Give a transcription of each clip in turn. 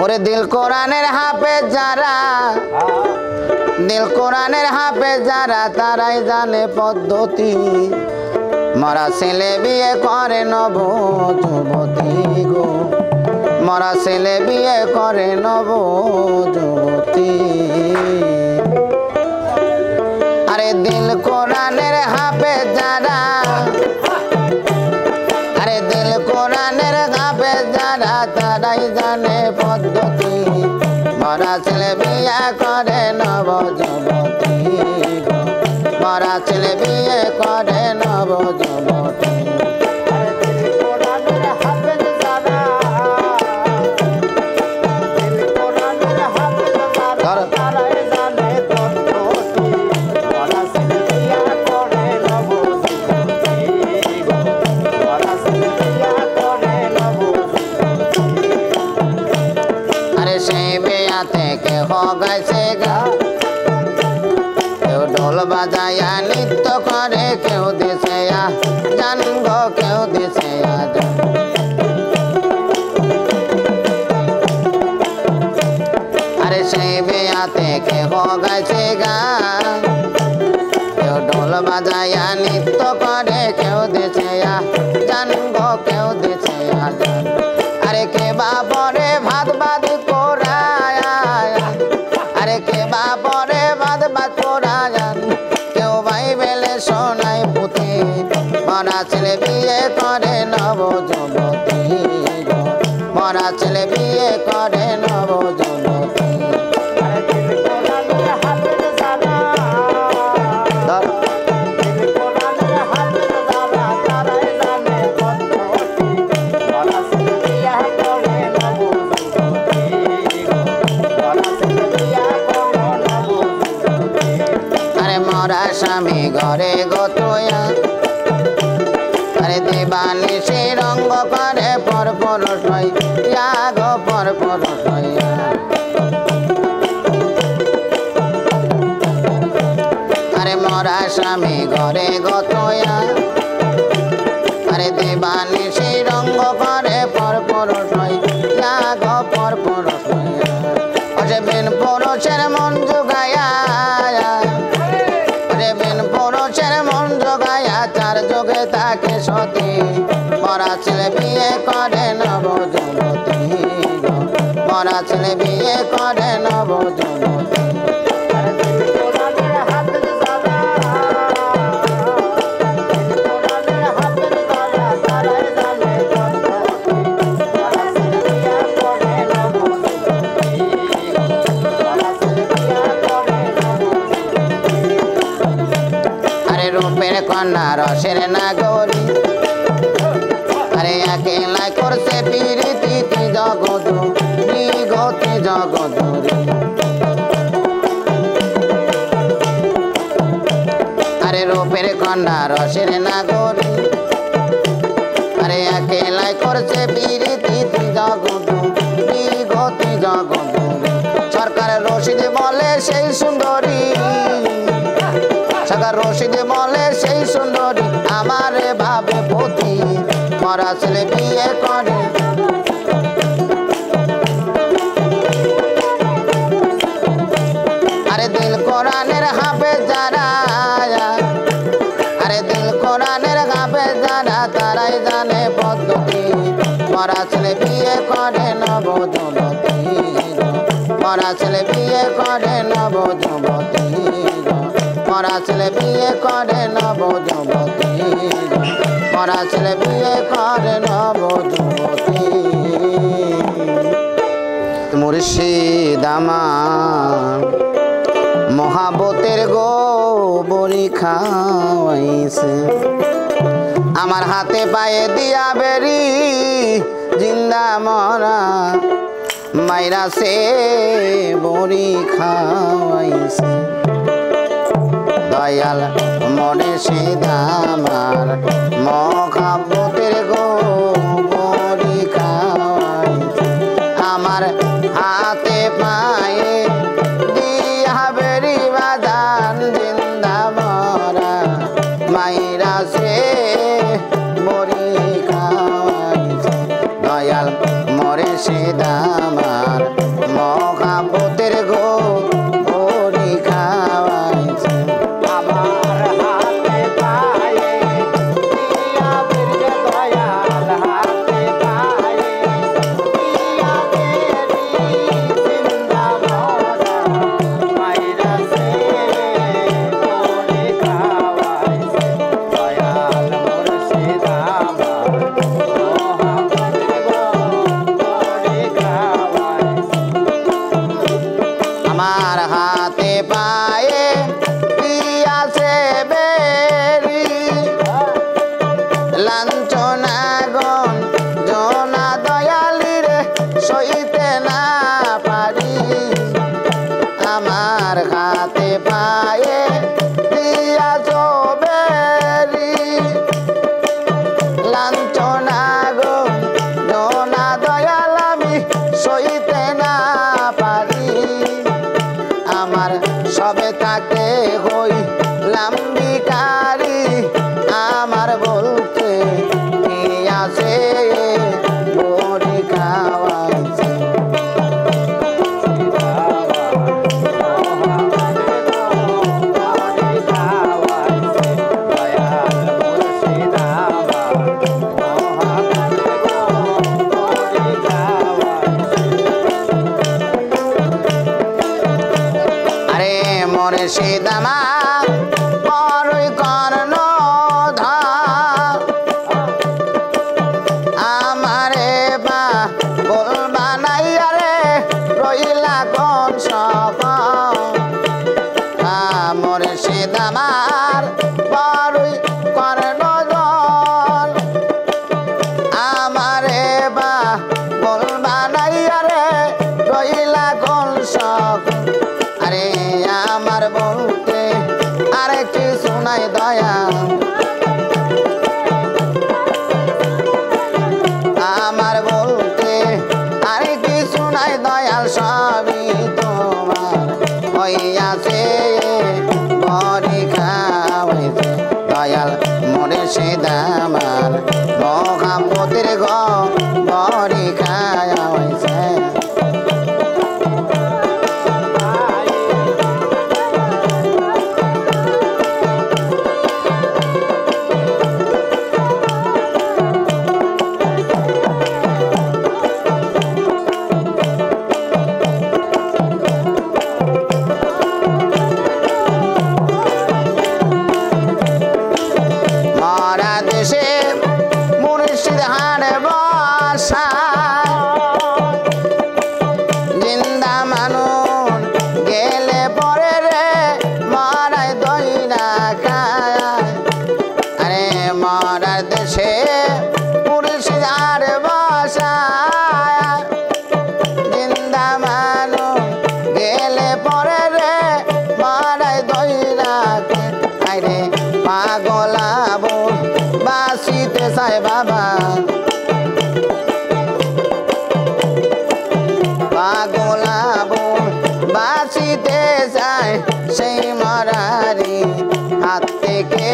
ওরে দিল কোরআনের হাফেজ যারা, দিল কোরআনের হাফেজ যারা তারাই জানে পদ্ধতি। মরা ছেলে বিয়ে করে নব যুবতী গো, মরা ছেলে বিয়ে করে নব যুবতী। আরে দিল কোরআনের হাফেজ যারা, আরে দিল কোরআনের হাফেজ যারা তারাই জানে পদ্ধতি। মরা ছেলে বিয়ে করে নব যুবতী গো, মরা ছেলে বিয়ে করে নব যুবতী। ঢোল বাজায়া নৃত্য করে কেউ দিছে জান গো, কেউ দিছে আরে সেই বিয়াতে কেহ গাইছে গান, কেউ ঢোল বাজায়া নৃত্য করে কেউ দিছে জান গো, কেউ দিছে জান। আরে কে বা পরে ভাত বাদ কোরায়, আরে কে বা পরে ভাত বাদ কোরায়, কেউ ভাই বেলে শোনায় পুঁথি। মরা ছেলে বিয়ে করে নব যুবতী গো, মরা ছেলে বিয়ে করে নব যুবতী। স্বামী ঘরে গতয়া, আরে দিবানি সে রঙ্গ করে পর পর গো পর পর। আরে মরা স্বামী ঘরে গতয়া, আরে দিবানি সে রঙ্গ করে পর পর গো পর পর। অজে বিন পুরুষের মন জোগায়া, মন জোগায়া চার যোগে তাকে সতী। মরা ছেলে বিয়ে করে নব যুবতী গো, মরা ছেলে বিয়ে করে নব যুবতী। রূপের কন্যা রসের নাগরী, আরে একলাই করছে প্রীতি জগদুরি গতি জগদুরি। আরে রূপের কন্যা রসের নাগরী, আরে একলাই করছে প্রীতি জগদুরি গতি জগদুরি। সরকার রশিদ বলে সেই সুন্দরী, সরকার রশিদ বলে সেই সুন্দরী আমারে ভাবে পতি। মরা ছেলে বিয়ে করে, আরে দিল কোরআনের হাফেজ যারা, আরে দিল কোরআনের হাফেজ যারা তারাই জানে পদ্ধতি। মরা ছেলে বিয়ে করে নব যুবতী গো, মরা ছেলে বিয়ে করে নব যুবতী গো, মরা ছেলে বিয়ে করে নব যুবতী গো, মরা ছেলে বিয়ে করে নব যুবতী। মুর্শিদ আমার মহাবতের গো বড়ি খাওয়াইছে, আমার হাতে পায়ে দিয়া বেরি জিন্দা মরা মাইরা সে বড়ি খাওয়াইছে। দয়াল মনে সিধা আমার মহাবতের গো বড়ি খাওয়াইছে, আমার হাতে পায়ে দিয়া বেরি বাদান জিন্দা মরা মাইরা সে বড়ি খাওয়াইছে। দয়াল মরে সিধা আমার আমার হাতে পায়ে দিয়াছে বেরি লাঞ্ছনা গঞ্জনা দয়ালি রে সইতে না পারি আমার হাতে পায়ে দিয়াছ বেরি লাঞ্ছনা গঞ্জনা দয়াল আমি সইতে না পারি আমার সবে তাকে হইলাম ভিখারি আমার বলতে কি আছে বড়ি খাওয়াইছে মুর্শিদ আমার বড়ই কর্ণধার আমারে বা বলবা নাইয়া রে রইলা কোন সফল মুর্শিদ আমার বড়ই কর্ণধার আমারে বা বলবা নাইয়া রে রইলা কোন সফল আরে আমার বলতে আরে কিছু নাই দয়া আমার বলতে আরে কিছু নাই দয়াল সবই তোমার হইয়াছে বড়ি খাওয়াইছে দয়াল মুর্শিদ আমার মহাপতির বড়ি খাওয়াইছে মুর্শিদ হাড়ে বসা জিন্দা মানুষ গেলে পরে রে মারাই দইরা খায় আরে মরার দেশে মুর্শিদ হাড়ে বসা জিন্দা মানুষ গেলে পরে রে মারাই দইরা আরে পাগলা বোন বাসিতে চায় বাবা পাগলা বোন বাসিতে যায় সেই মরারি হাত থেকে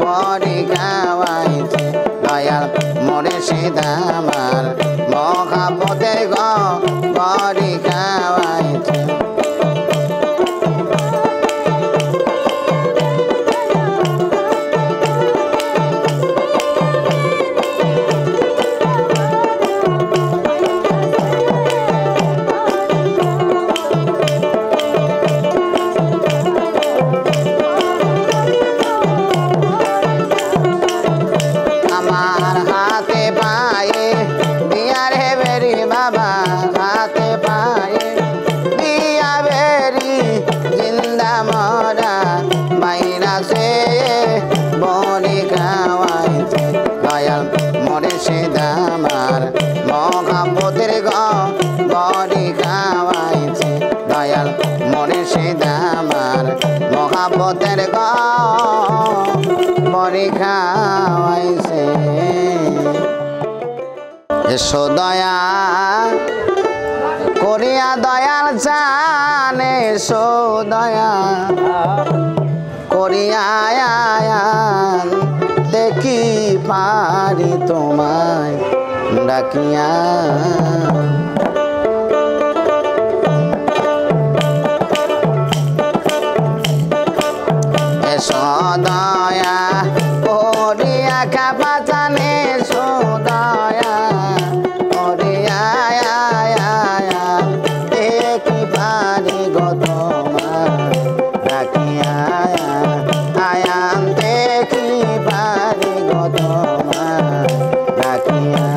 বড়ি খাওয়াইছে দয়াল মুর্শিদ আমার মহাপতের বড়ি খাওয়াইছে আমার হাতে পায়ে দিয়া রে বেরি বাবা হাতে পায়ে দিয়া বেরি জিন্দা মরা মাইরা সে বড়ি খাওয়াইছে দয়াল মুর্শিদ আমার মহাপতির বড়ি খাওয়াইছে দয়াল মুর্শিদ আমার মহাপতের বড়ি খাওয়াইছে এসো দয়া করিয়া দয়াল চান এসো দয়া করিয়া দেখি পারি তোমায় ডাকিয়া এসো দয়া করিয়া খাপা চানে এসো দয়া করিয়া দেখি পারি গো তোমার ডাকিয়া আয়ান দেখি পারি গো তোমার ডাকিয়া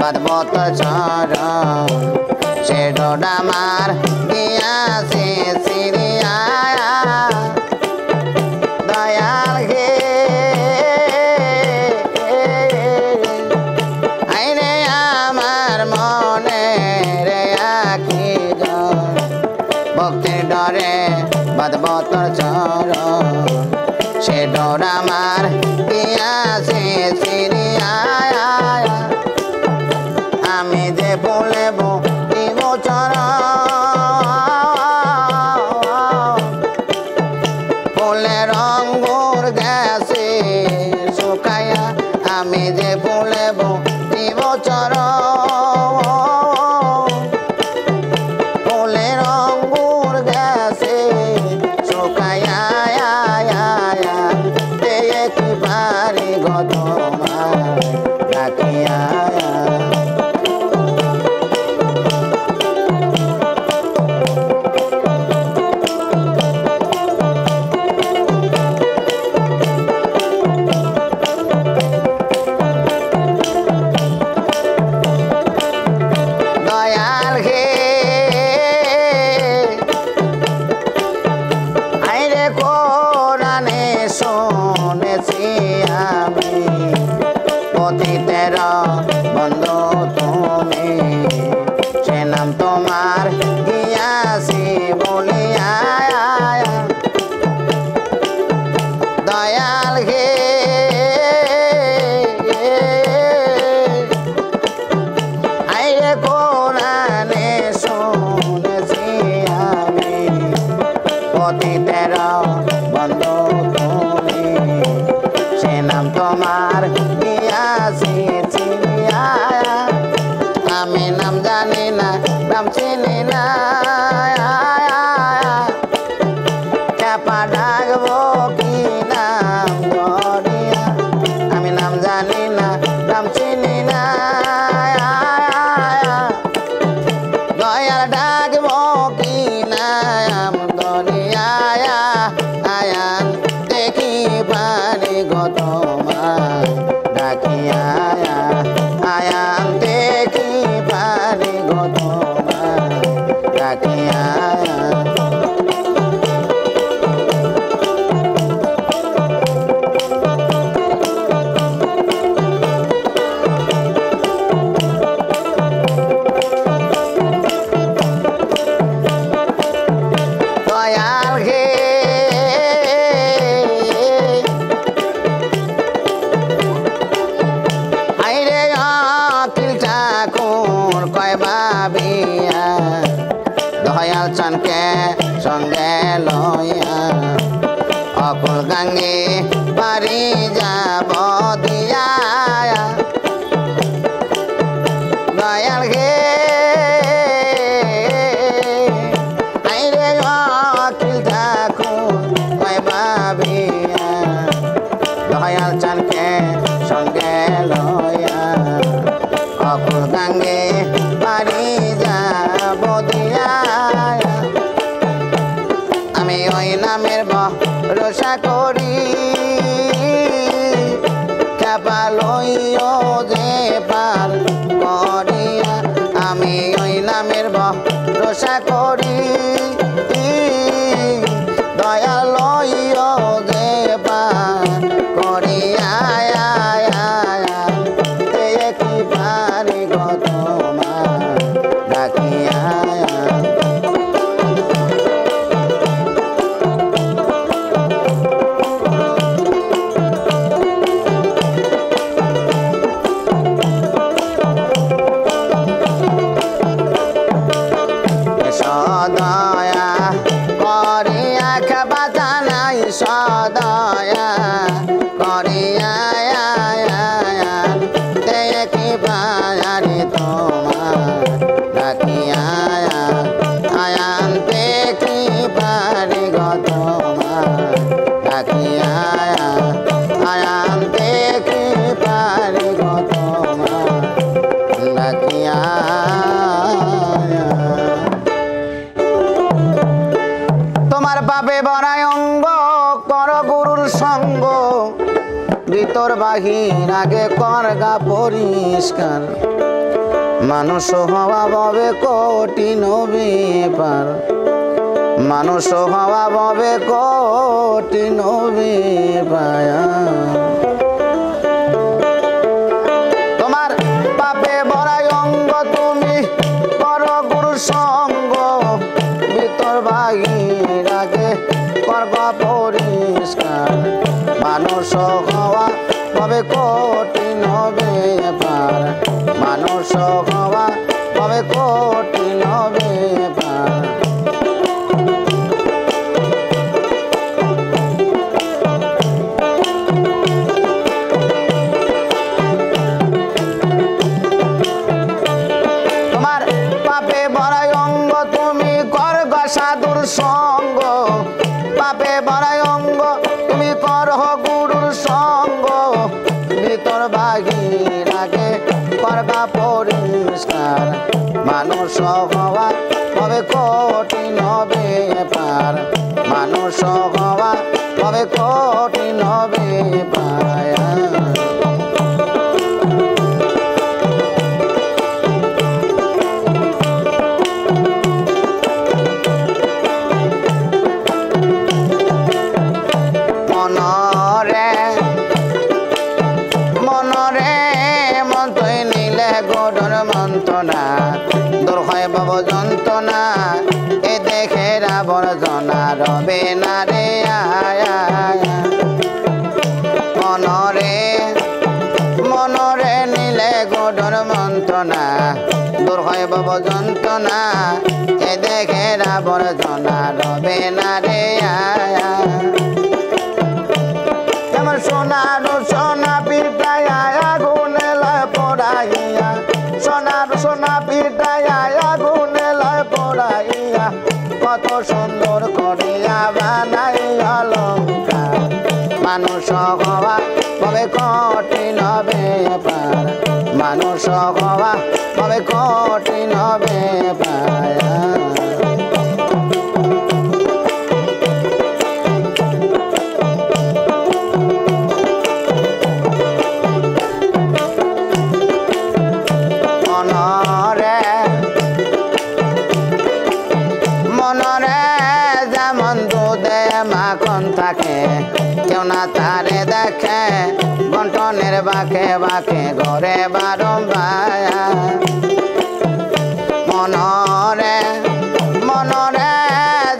বাঁধব তোর চরণ সে ডোডা মার গিয়াছে সিরিয়া দয়াল গে আইরে আমার মনে রে আখি ভক্তির ডরে বাঁধব তোর চরণ সে ডোডা মার গিয়াছে সিরিয়া আমি যে বলে দিব ফুলের অঙ্গুর গেছে শুকাইয়া আমি যে বলে দিব ফুলের অঙ্গুর গেছে শুকাইয়া কি পারি গত রাখিয়া বন্ধু তুমি সে নাম তোমার গিয়াছি বলিয়া দয়াল হে আইরে কোরআনে শুনেছি আমি পতিতের বন্ধু তুমি সে নাম তোমার গিয়াছি আমি নাম জানি না নাম চিনি না চাপা ডাকবো কি নাম ধরিয়া আমি নাম জানি না নাম চিনি না দয়াল ডাকবো কি নাম ধরিয়া আয়ান দেখি পারি গত ডাকিয়া আয়ান দেখি পারি গত ডাকিয়া দয়াল হে দয়াল চানকে সঙ্গে লইয়া অকুল গাঙ্গে পারি যাব দিয়া দয়াল হে আইরে অকিল ঠাকুর কয় ভাবিয়া দয়াল চানকে সঙ্গে লইয়া অকুল গাঙ্গে পারি যাব দিয়া আমি ওই নামের ভরসা করি চাপা লইও যে পার করিয়া আমি ওই নামের ভরসা করি দয়া লইও যে পার করিয়া কি পারি গত ডাকিয়া সদয়া করিয়া খাবা জানাই সদয়া করিয়া দেখি পারি তোমার রাখিয়া আয়ান দেখি পারি গত রাখিয়া আয়ান দেখি পারি গত রাখিয়া তোমার পাপে বড়াই অঙ্গ কর গুরুর সঙ্গ ভিতর বাহির আগে কর গা পরিষ্কার মানুষ হওয়া ববে কঠিন ব্যাপার, মানুষ হওয়া ববে কঠিন ব্যাপার। তোমার পাপে ভরা অঙ্গ তুমি করো গুরু সঙ্গ, ভিতর বাহির আগে করব পরিষ্কার। মানুষ হওয়া ববে কঠিন ব্যাপার, মানুষ হওয়া ববে কঠিন ব্যাপার। তোমার পাপে ভরা অঙ্গ তুমি করগ সাধুর সঙ্গ, পাপে ভরা অঙ্গ তুমি করহ গুরুর সঙ্গ, ভিতর বাহির আগে করবা পরিষ্কার। মানুষ হওয়া ববে কঠিন ব্যাপার, মানুষ হওয়া ববে কঠিন ব্যাপার। মন্ত্রণা দূর হয় ভব যন্ত্রণা, এ দেখে আবর্জনা রবে না রে আয়া। মনরে মনরে নিলে গডর মন্ত্রণা, দূর হয় ভব যন্ত্রণা, এ দেখে আবর্জনা রবে না রে আয়া। যেমন সোনার সোনা পিটায় আগুনে লয় পোড়াইয়া, সোনার সোনা পিটায় আগুনে লয় পোড়াইয়া, কত সুন্দর করিয়া বানাই অলঙ্কার। মানুষ হওয়া ববে কঠিন ব্যাপার, মানুষ হওয়া ববে কঠিন ব্যাপার। মাখন থাকে কেউ না তারে দেখে, বন্টনের বাঁকে বাঁকে ঘরে বারম্বার। মনরে মনরে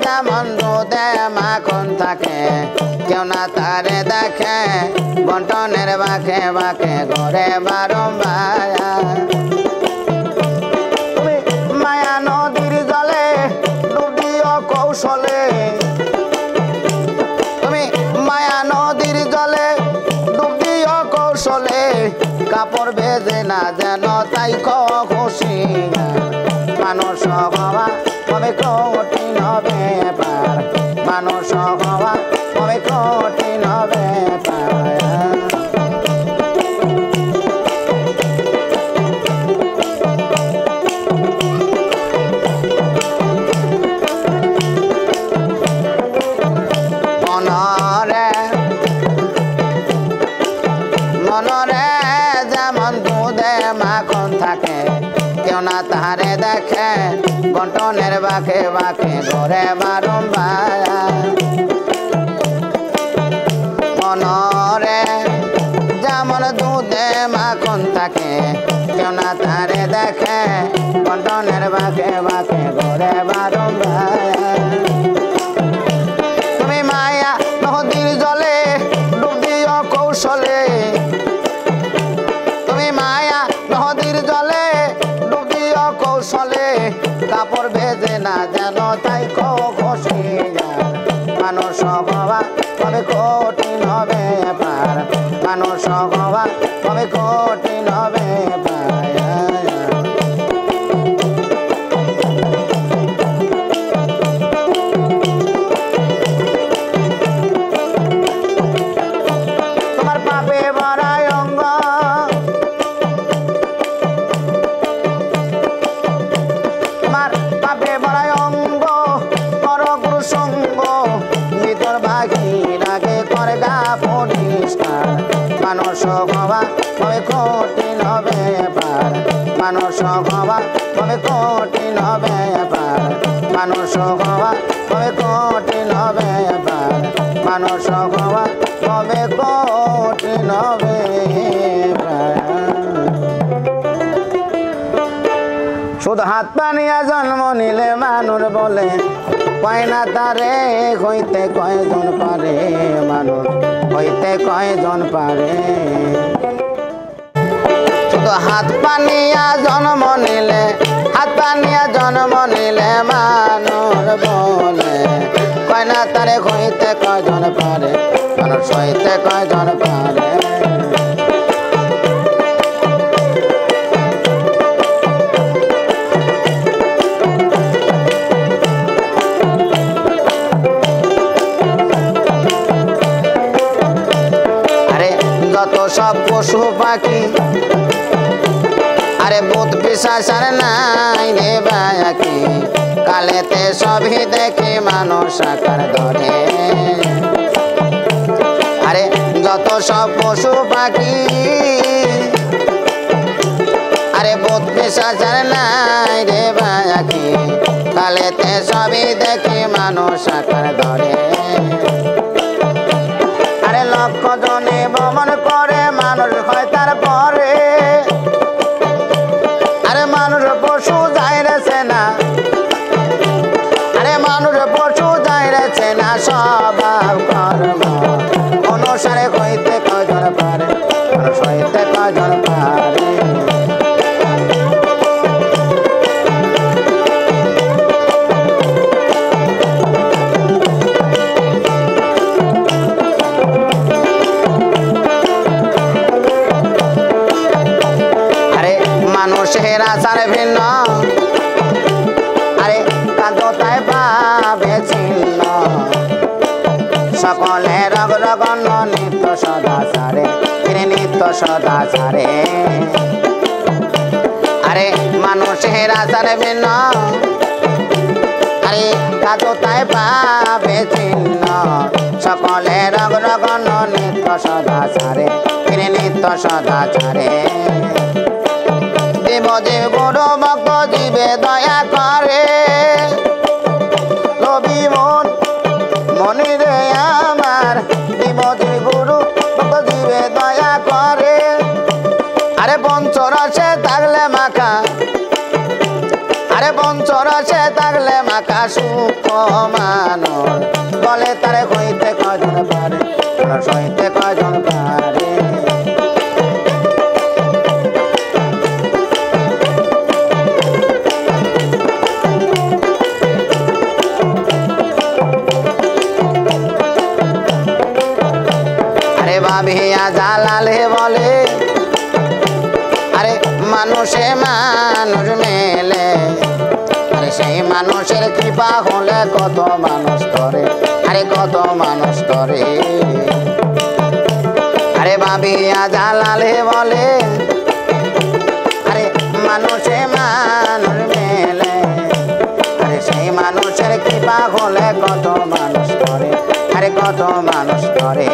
যেমন দুধে মাখন থাকে কেউ না তারে দেখে, বন্টনের বাঁকে বাঁকে ঘরে বারম্বার। তুমি মায়া নদীর জলে ডুবিও কৌশলে, মায়া নদীর জলে ডুব দিও কৌশলে, কাপড় ভেজে না যেন তাই খুশি। মানুষ হওয়া ববে কঠিন ব্যাপার, মানুষ হওয়া ববে কঠিন ব্যাপার। মনরে যেমন দুধে মাখন থাকে কেউ না তাহারে দেখে, বন্টনের বাঁকে বাঁকে ঘরে বারম্বার। মনরে যেমন দুধে মাখন থাকে কেউ না তাহারে দেখে, বন্টনের বাঁকে বাঁকে ঘরে বারম্বার। তুমি মায়া নদীর জলে ডুব দিও কৌশলে, তুমি মায়া নদীর জলে ডুব দিও কৌশলে, কাপড় ভেজে না যেন তাই খুশি। মানুষ হওয়া ববে কঠিন ব্যাপার, মানুষ হওয়া ববে কঠিন ব্যাপার। তোমার পাপে ভরা অঙ্গ, তোমার পাপে ভরা অঙ্গ কর গুরু সঙ্গ, ভিতর বাহির আগে করগা পরিষ্কার। মানুষ হওয়া ববে কঠিন ব্যাপার, মানুষ মানুষ হওয়া তবে কঠিন ব্যাপার মানুষ হওয়া তবে কঠিন ব্যাপার মানুষ হওয়া তবে কঠিন ব্যাপার শুধু হাত পা নিয়ে জন্ম নিলে মানুষ বলে কয় না তারে হইতে কয়জন পারে মানুষ হইতে কয়জন পারে শুধু হাত পা নিয়ে জন্ম নিলে হাত পা নিয়ে জন্ম নিলে মানুষ বলে কয় না তারে হইতে কয়জন পারে মানুষ হইতে কয়জন পারে সব পশু পাখি আরে ভূত পিশাচ আর নাই রে বাকি কালেতে সবই দেখি মানুষ আকার ধরে আরে যত সব পশু পাখি আরে ভূত পিশাচ আর নাই রে বাকি কালেতে সবই দেখি মানুষ আকার ধরে আরে লক্ষ জনে ভ্রমণ করে মানুষ হয় তারপরে আরে মানুষ পশু যায় রেছে না আরে মানুষ পশু যায় রেছে না স্বভাব কর্ম অনুসারে হইতে কয়জন পারে মানুষ হইতে কয়জন পারে মানুষের আচার ভিন্ন আরে কাঁদতায় পাবে ছিন্ন সকলে রগ রগন্ন নিত্য সদাচারে নিত্য সদাচারে আরে মানুষের আচার ভিন্ন আরে কাঁদতায় পাবে ছিন্ন সকলে রগ রগন্ন নিত্য সদাচারে নিত্য সদাচারে জীব গুরু ভক্ত জীবে দয়া করে রবি মন মনি রে আমার জীব গুরু ভক্ত জীবে দয়া করে আরে পঞ্চরসে থাকলে মাখা আরে পঞ্চরসে থাকলে মাখা সুখ মানুষ বলে তারে হইতে কয়জন পারে হইতে কয়জন পারে ভাবিয়া জালালে বলে আরে মানুষে মানুষ মেলে আরে সেই মানুষের কৃপা হলে কত মানুষ করে আরে কত মানুষ করে আরে ভাবিয়া জালালে বলে আরে মানুষে মানুষ মেলে আরে সেই মানুষের কৃপা হলে কত মানুষ করে আরে কত মানুষ করে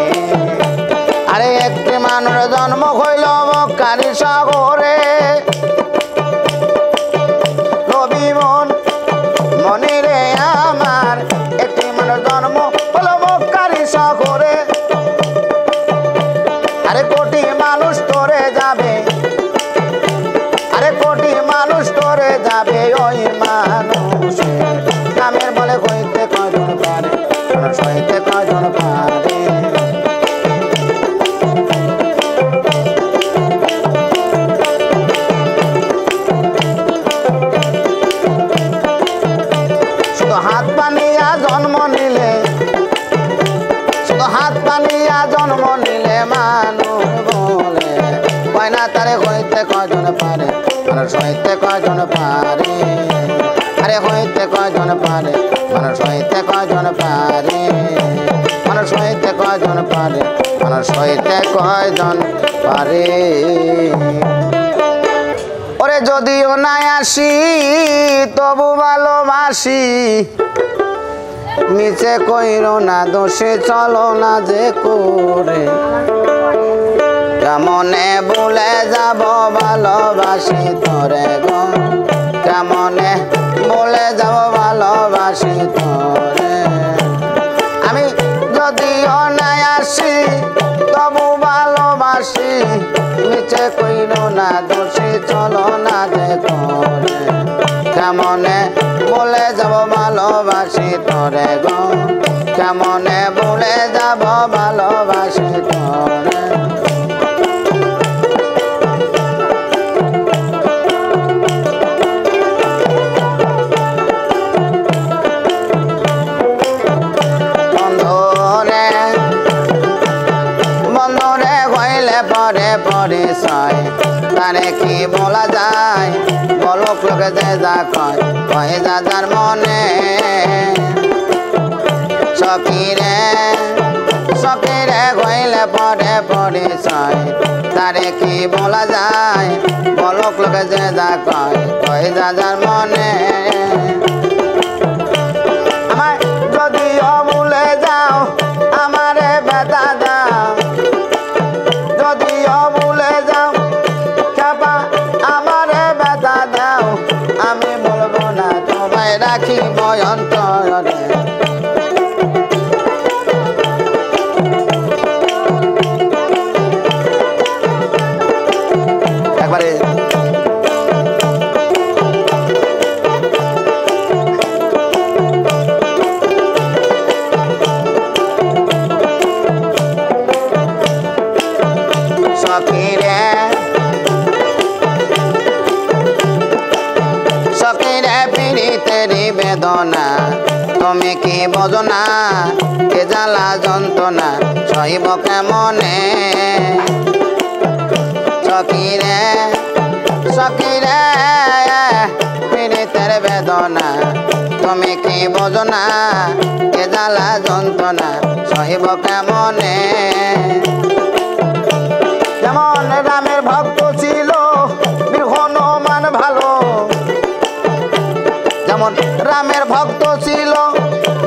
আরে একটি মানুষ জন্ম হইল মক্কারি সাগরে রবি মন মনি রে আমার একটি মানুষ জন্ম হইল মক্কারি সাগরে আরে কোটি মানুষ তোরে যাবে আরে কোটি মানুষ তোরে যাবে ওই মানুষের নামের বলে হইতে কয়জন পারে মানুষ হইতে কয়জন পারে হাত পানিয়া জন্ম নিলে শুধু হাত পানিয়া জন্ম নিলে মানুষ বলে কয় না তারে হইতে কয়জন পারে মানুষ হইতে কয়জন পারে আরে হইতে কয়জন পারে মানুষ হইতে কয়জন পারে মানুষ হইতে কয়জন পারে মানুষ হইতে কয়জন পারে ওরে যদিও নাই আসি তবু ভালোবাসি নিচে কইরো না দোষে চলো না যে করে কেমনে ভুলে যাব ভালোবাসি তোরে গো কেমনে ভুলে যাব ভালোবাসি তোরে আমি যদিও নাই আসি তবু ভালোবাসি নিচে কইল না দোষী চলো না দেখো কেমনে ভুলে যাব ভালোবাসি তোরে গো কেমনে ভুলে যাব ভালোবাসি তোরে পরে পরিচয় তারে কি বলা যায় বলক লোকে যে যা কয় কয় যা যার মনে সখীরে সখীরে কইলে পরে পরিচয় তারে কি বলা যায় বলক লোকে যে যা কয় কয় যা যার মনে আমার যদিও ভুলে যাও আমারে ব্যথা দাও যদিও ভুলে যাও চাপা আমারে ব্যথা দাও আমি বলবো না তোমায় রাখিব অন্তরে একবারে সখীরে সখীরে পীড়িতেরি বেদনা তুমি কি বোঝো না কে জ্বালা যন্ত্রণা সইব কেমনে সখীরে সখীরে পীড়িতের বেদনা তুমি কি বোঝো না কে জ্বালা যন্ত্রণা সইব কেমনে যেমন রামের ভক্ত ছিল বীর হনুমান ভালো যেমন রামের ভক্ত ছিল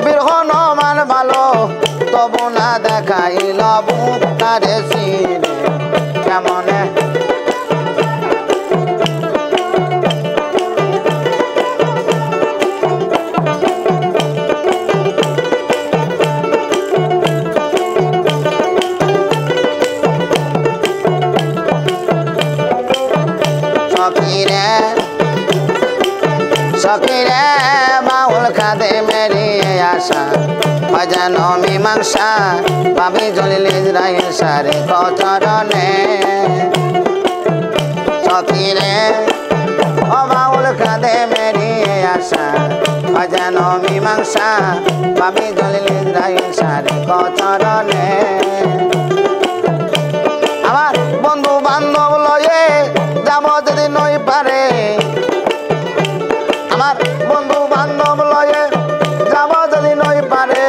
বীর হনুমান ভালো তবু না দেখাইল বুকারে সিনে কেমনে সখীরে সখীরে বাউল খাদে মেরি আশা ভজন মীমাংসা পাবি জলিল ইসরাইল সারে কচরণে সখীরে ও বাউল খাদে মেরি আশা ভজন মীমাংসা পাবি জলিল ইসরাইল সারে কচরণে আমার বন্ধু বান্ধব লয়ে যাব যদি নই পারে আমার বন্ধু বান্ধব লয়ে যাব যদি নই পারে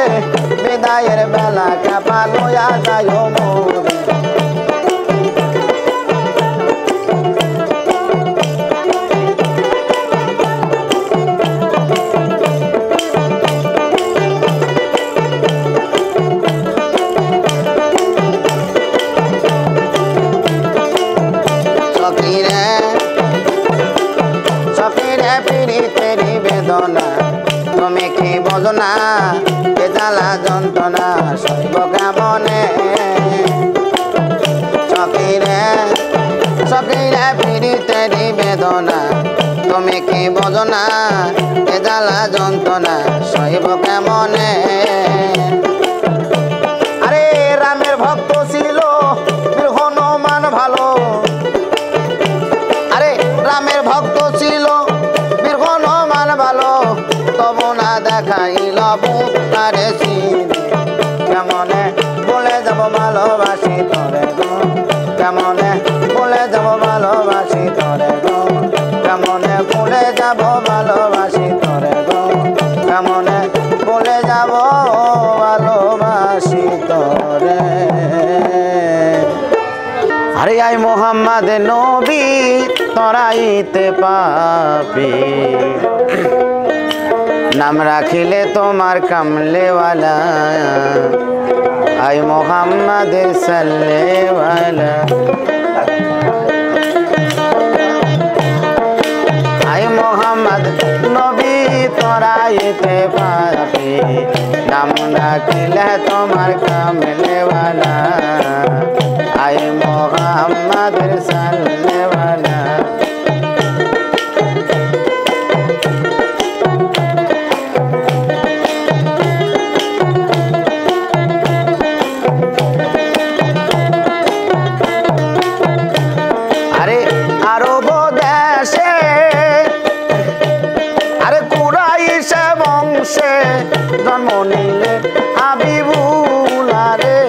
বিদায়ের বেলা কাপা লয়া যায় মোরে পীড়িতেরি বেদনা তুমি কি বোঝো না কে জ্বালা যন্ত্রণা সইব কেমনে সখীরে সখীরে পীড়িতেরি বেদনা তুমি কি বোঝো না কে জ্বালা যন্ত্রণা সইব কেমনে আরে রামের ভক্ত ছিল বীর হনুমান ভালো আরে রামের ভক্ত ছিল বীর হনুমান ভালো তবু না দেখাইল বুকারে সিনে কেমনে বলে যাব ভালোবাসি তোরে গো কেমনে বলে যাব ভালোবাসি তোরে গো কেমনে বলে যাব ভালোবাসি তোরে গো কেমনে বলে যাব ভালোবাসি তোরে আরে আই মোহাম্মদ নবী তরাইতে পাপি নাম রাখিলে তোমার কামলেওয়ালা আয় মোহাম্মদ সাল্লাল্লাহু আলাইহি আয় মোহাম্মদ নবী তোরাইতে পাপি নাম ডাকিলে তোমার কামলেওয়ালা আয় মোহাম্মদ সাল্লাল্লাহু আলাইহি জন্ম নিলে হাবিবুল্লাহ রে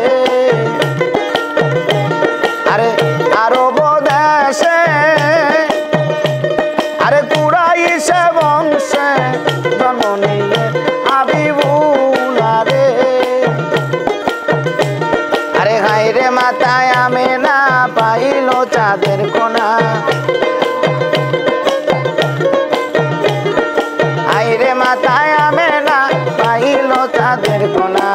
আরে আরব দেশে আরে কুরাইশে বংশে জন্ম নিলে হাবিবুল্লাহ রে আরে হায়রে মাতায় আমেনা পাইল চাঁদের কোনা হায়রে মাতায় আমেনা পাইল চাঁদের কোনা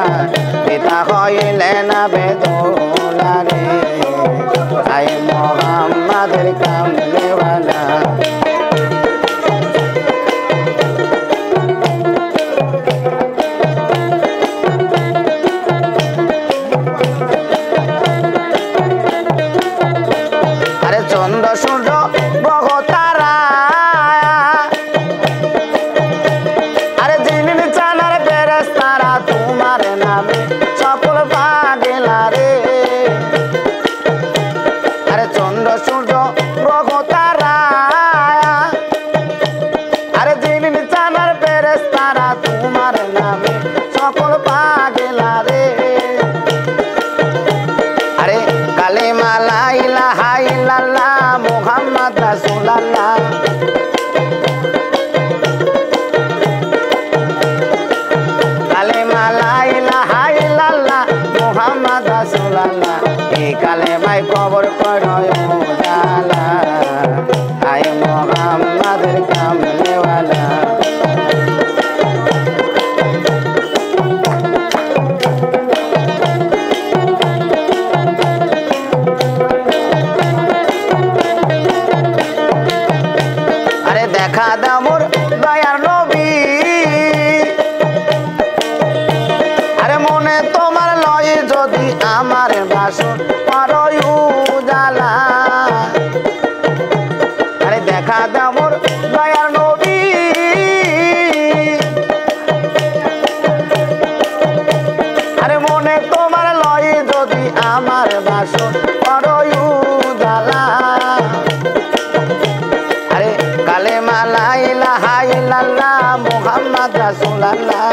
পিতা হইলেন আবেদুল্লাহ রে আয় মোহাম্মদের কামলেওয়ালা আরে চন্দ্র সূর্য গ্রহ তারা আরে জিনিন চানার ফেরেশতারা তোমার নামে সকল পাগলা রে আরে চন্দ্র সূর্য গ্রহ তারা আরে জিনিন চানার ফেরেশতারা তোমার নামে সকল পাগলা রে আরে কালেমা লা ইলাহা ইল্লাল্লাহ মুহাম্মদ রাসূলুল্লাহ কালেমা লা ইলাহা ইল্লাল্লাহ মুহাম্মদ রাসূলুল্লাহ এই কালেমায় কবর করো জালা আয় মুহাম্মদের কামলেওয়ালা আরে দেখা দাও মোর দয়ার নবী আরে মনে তোমার লয় যদি আমার বাসন করই উজালা আরে দেখা দাও মোর দয়ার নবী আরে মনে তোমার লয় যদি আমার বাসন করই উজালা আরে কালেমা লা ইলাহা ইল্লাল্লাহ মুহাম্মদ রাসূলুল্লাহ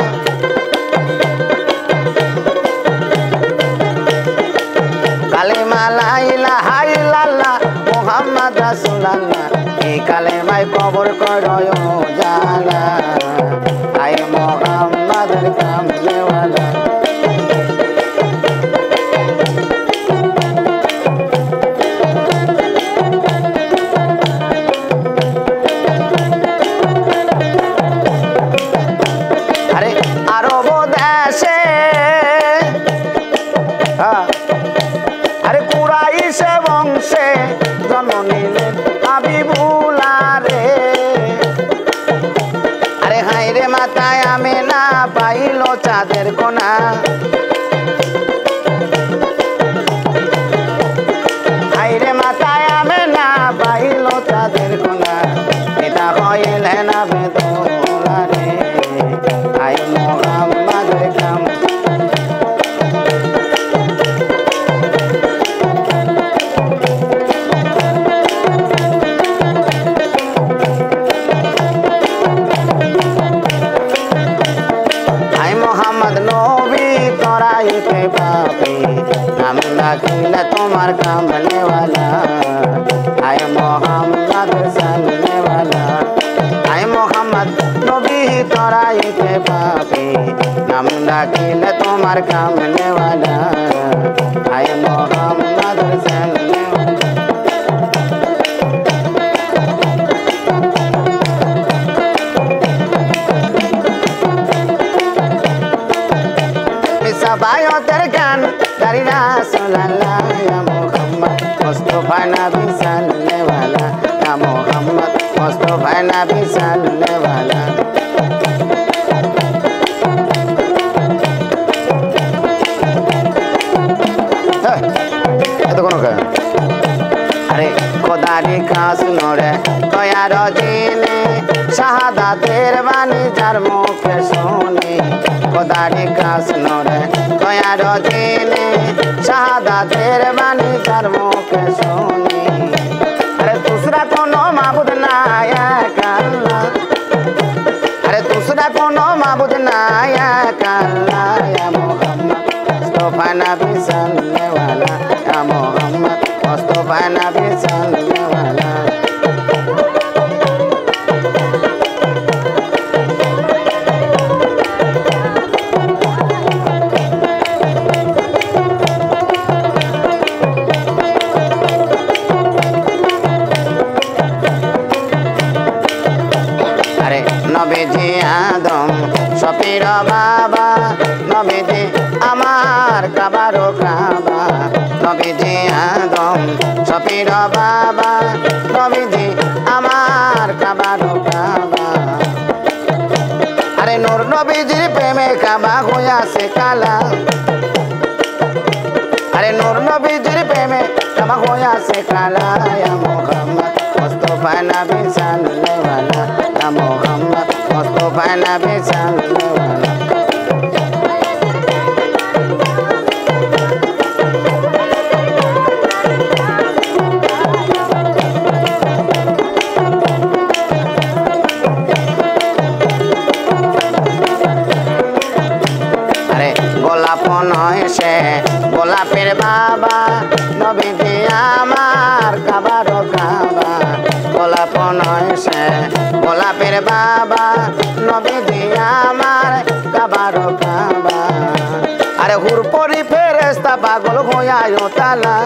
কালেমা লা ইলাহা ইল্লাল্লাহ মুহাম্মদ রাসূলুল্লাহ এই কালেমায় কবর করো জালা আয় মুহাম্মদের কামলেওয়ালা আরে আরব দেশে আরে কুরাইশে বংশে জন্ম নিলেন হাবিবুল্লাহ রে আরে হায়রে মাতায় আমেনা পাইল চাঁদের কোনা হায়রে মাতায় আমেনা পাইল চাঁদের কোনা পিতা হইলেন আবেদুল্লাহ রে আয় মুহাম্মদের কাম আয় মোহাম্মদ নবী তোরাইতে পাপি নাম ডাকিলে তোমার কামলেওয়ালা আয় মোহাম্মদ সাল্লাল্লাহু আয় মোহাম্মদ নবী তোরাইতে পাপি নাম ডাকিলে তোমার কামলেওয়ালা আয় মোহাম্মদ সাল্লাল্লাহু সবায়তের গান मुस्तफा नबी चलने वाला या मोहम्मद मुस्तफा नबी चलने वाला अरे खुदारी का सुनो रे तोयार दिने शहादातेर बानी जार मुखे सुनी खुदारी का सुनो रे तोयार दिने शहादातेर बानी जार मुखे सुनी अरे दूसरा कोनो माबूद ना एक अल्लाह अरे दूसरा कोनो माबूद ना एक अल्लाह या मोहम्मद मुस्तफा नबी चलने वाला या मोहम्मद मुस्तफा नबी चलने वाला अरे नबीजी आदम शफीर बाबा नबीजी আমার কাবারো কাবা নবীজি আদম শফীর বাবা নবীজি আমার কাবারো কাবা আরে নূর নবীজির প্রেমে কাবা হইয়াছে কালা আরে নূর নবীজির প্রেমে কাবা হইয়াছে কালা ইয়া মুহাম্মদ মুস্তফা নবী চলনে वाला ইয়া মুহাম্মদ মুস্তফা নবী চলনে वाला গোলাপের বাবা নবীজি আমার কাবারো কাবা গোলাপ নয় সে গোলাপের বাবা নবীজি আমার কাবারো কাবা আরে হুরপরি ফেরেশতা পাগল হইয়ায় তালা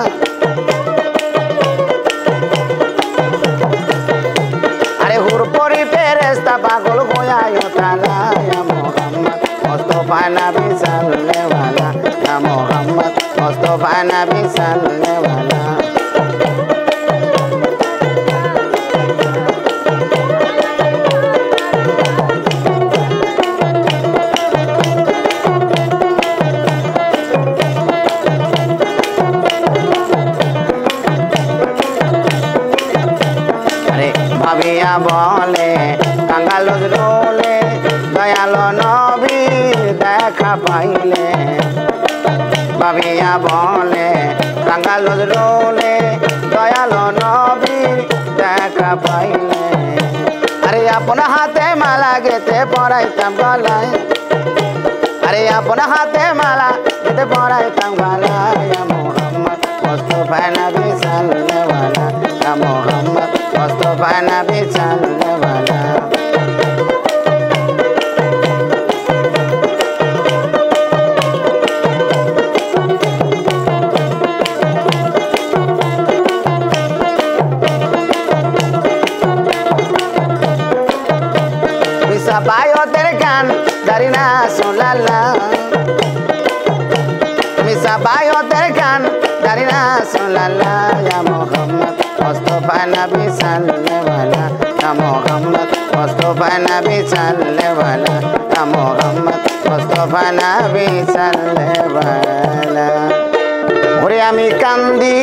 আরে হুরপরি ফেরেশতা পাগল হইয়ায় তালা ইয়া মুহাম্মদ মুস্তফা নবী চলনে वाला या मोहम्मद मुस्तफा नबी चलने वाला अरे भाविया बोले कंगाल रोले दयालो नबी देखा पाइले ভাবিয়া বলে কাঙ্গাল রোলে দয়ালো নবী দেখা পাইলে আরে আপন হাতে মালা গেতে পরাইতাম গলায় আরে আপন হাতে মালা গেতে পরাইতাম গলায় ইয়া মুহাম্মদ মুস্তফা নবী চলনে वाला ইয়া মুহাম্মদ মুস্তফা নবী চলনে वाला Sabayoter kan dari Rasulullah Sabayoter kan dari Rasulullah ya Muhammad Mustafa Nabi sallallahu wala ya Muhammad Mustafa Nabi sallallahu wala ya Muhammad Mustafa Nabi sallallahu wala ওরে আমি কান্দি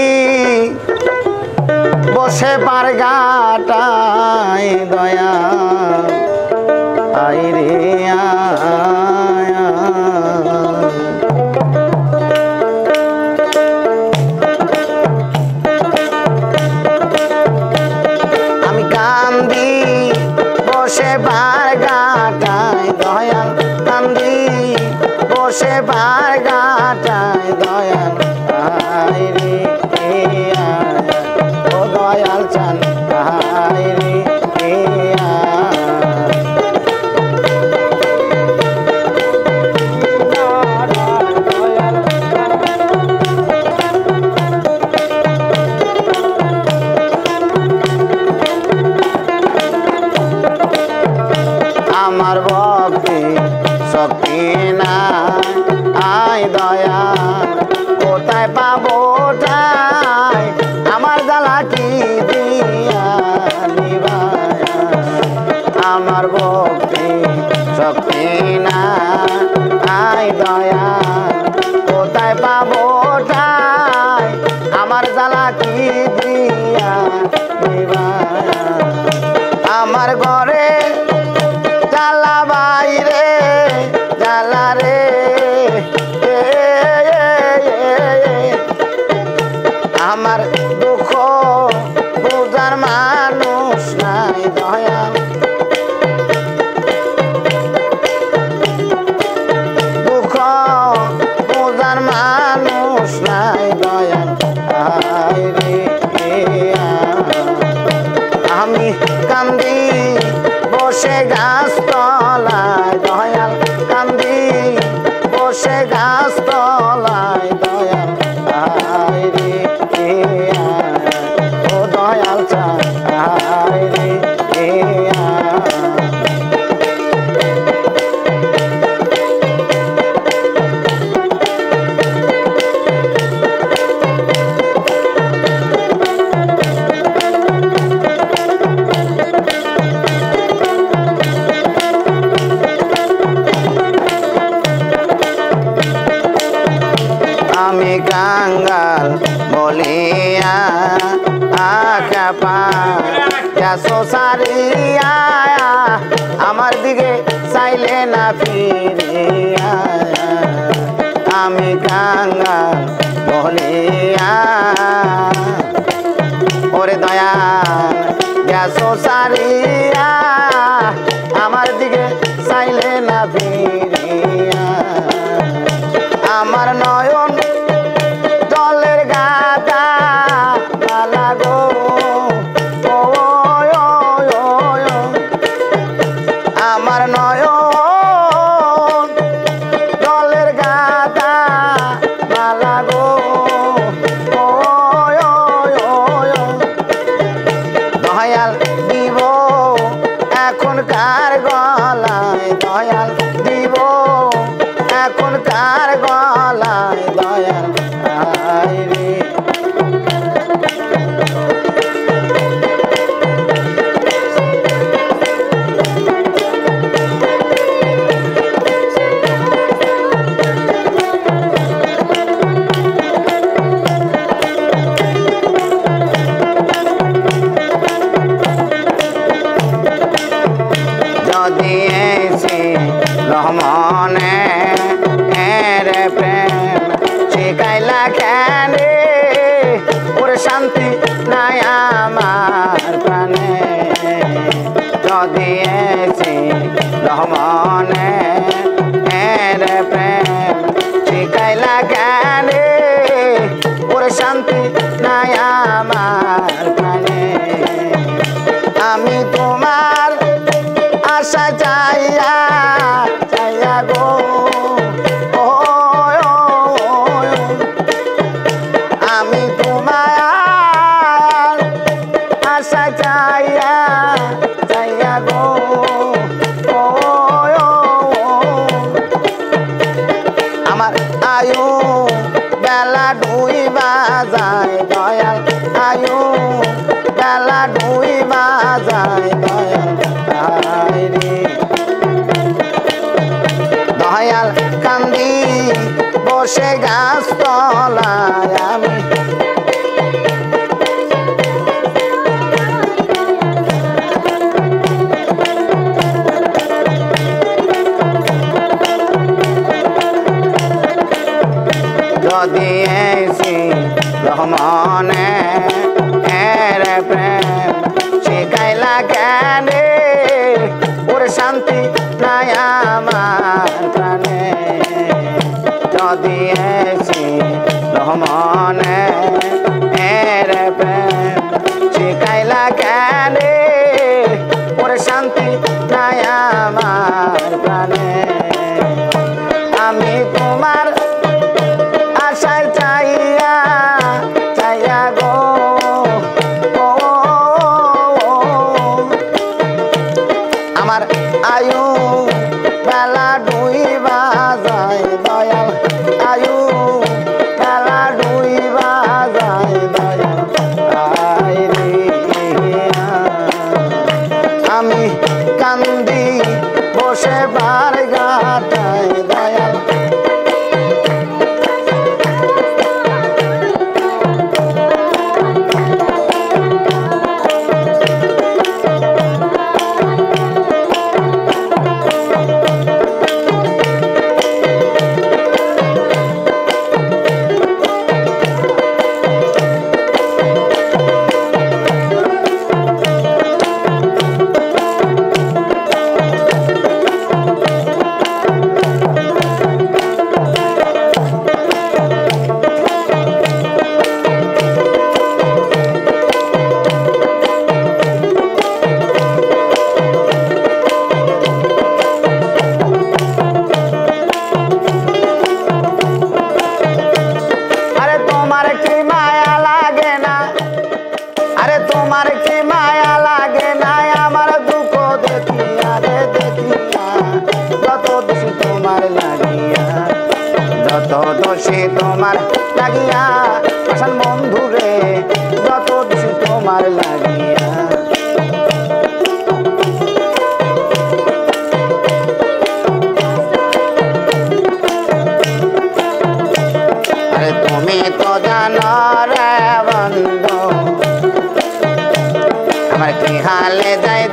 বসে পার গাটায় দয়া आई रे आया আমি কান্দি বসে বার গাটায় দয়াল কান্দি বসে বার গাটায় দয়াল আই রে আয়া ও দয়াল চান আই রে আমার ভক্তি শক্তি না আয় দয়া কোথায় পাবো ঠাই আমার আমার ভক্তি শক্তি নাই দয়াল কোথায় পাবো ঠাই আমার জ্বালা কি দিয়া দিবা আমার ঘরে জ্বালা বাইরে জ্বালা রে আমার দুঃখ বুঝার মানুষ নাই দয়াল দুঃখ বুঝার মানুষ নাই দয়াল আমি কান্দি বসে গাছ তলায় দয়াল কান্দি বসে গাছ তলায় দয়াল ও দয়াল চাই রে আমি কাঙ্গাল বলিয়া সারিয়া আমার দিকে চাইলে না ফিরিয়া আমি কাঙ্গাল বলিয়া ওরে দয়াল গেছো সারিয়া আমার দিকে চাইলে না ফিরিয়া আমার নয়ন জলের গাদা লাগো আমার নয়ন জলের গাদা লাগো দয়াল দিব এখনকার গলায় দয়াল দিব এখনকার গলায় দয়াল রে যদি এসে রহমনে রে প্রেম শিখাইলা খেলে ওর শান্তি নাই আমার প্রাণে যদি এসে রহমনে রে প্রেম শিখাইলা খেলে ওর শান্তি নাই আমার প্রাণে আমি তোমার আশা চাইয়া চাইয়া গো আমি তোমার আশা চাইয়া চাইয়া গো আমার আয়ু বেলা দুই বাজায় দয়াল আয়ু বেলা দুই বাজায় দয়াল দয়াল কান্দি বসে গাছ তলায় আমি যদি এসি রহমনে রে প্রেম শিখাইলা জ্ঞানে ওর শান্তি নাই আমার প্রাণে যদি এসি রহমনে রে প্রেম শিখাইলা জ্ঞানে ওর শান্তি নাই আমার প্রাণে আমি তোমার আশায় চাইয়া চাইয়া গো আমার আয়ু বেলা দুই বাজায় দয়াল আয়ু দোষী তোমার লাগিয়া, যত দোষী তোমার লাগিয়া পাষাণ বন্ধু রে, যত দোষী তোমার লাগিয়া। আরে তুমি তো জানো রে বন্ধু আমার কি হালে যাই